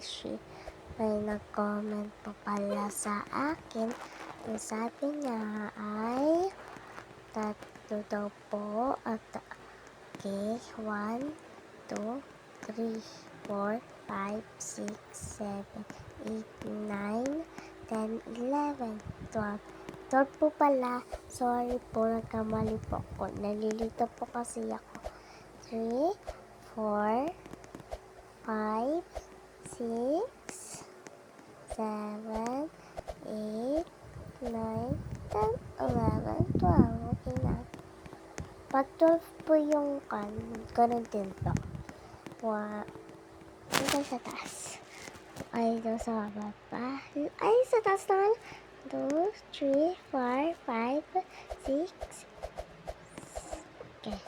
Beshi. May nag-comment po pala sa akin. Ang sabi niya ay tatlo daw po at okay, 1, 2, 3, 4, 5, 6, 7, 8, 9, 10, 11, 12. 12 po pala. Sorry po, nagkamali po ako. Nalilito po kasi ako. 3, 4, 5, 6, 7, 8, 9, 10, 11, 12. Okay na. Pag 12 po yung ganun din to. Ito sa taas. Ay, ito sa baba. Ay, sa taas naman. 2, 3, 4, 5, 6. Okay.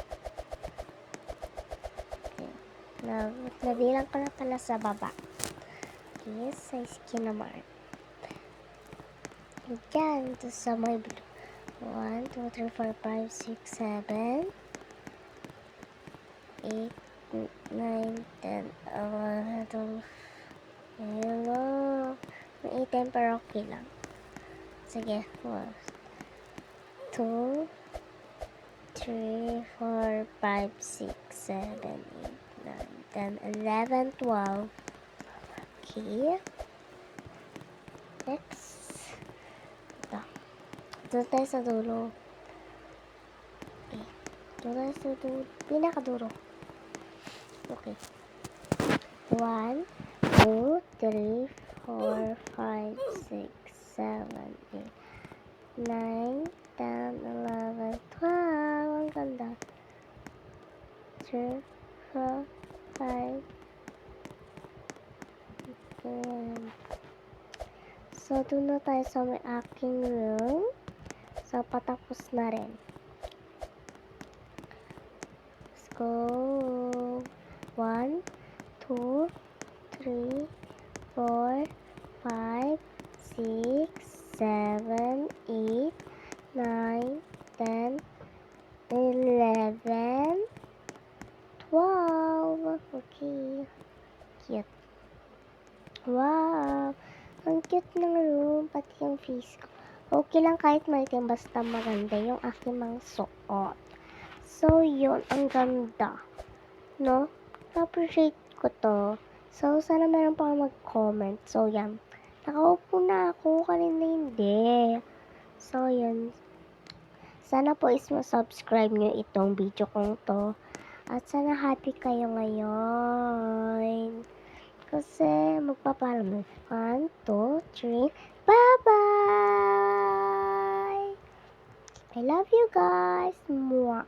Nabilang ko na pala sa baba. Okay, sa Skinamark. Diyan, ito sa may blue. 1, 2, 3, 4, 5, 6, 7, 8, 9, 10, 11, 12. Ayun o. May 10 pero okay lang. Sige, 1, 2, 3, 4, 5, 6, 7, 8, 9, 10, 11, 12. Okay. Next. Ito. Doon tayo sa dulo. Okay. Doon tayo sa dulo. Pinakadulo. Okay. 1, 2, 3, 4, 5, 6, 7, 8, 9, 10, 11, 12. Ang ganda. 3, 4, 5. Okay. So, doon na tayo sa may aking room. So, patapos na rin. Let's go. 1, 2, 3, 4, 5, 6, 7, 8, 9, 10, 11, 12. Okay. Cute. Wow. Ang cute ng room. Pati yung face ko. Okay lang kahit maitim. Basta maganda yung aking mga suot. So, yun. Ang ganda. No? Appreciate ko to. So, sana meron pa mag-comment. So, yan. Nakaupo na ako. Kanina hindi. So, yun. Sana po is subscribe nyo itong video kong to. At sana happy kayo ngayon. Kasi magpapalam. 1, 2, 3. Bye-bye! I love you guys. Mwah!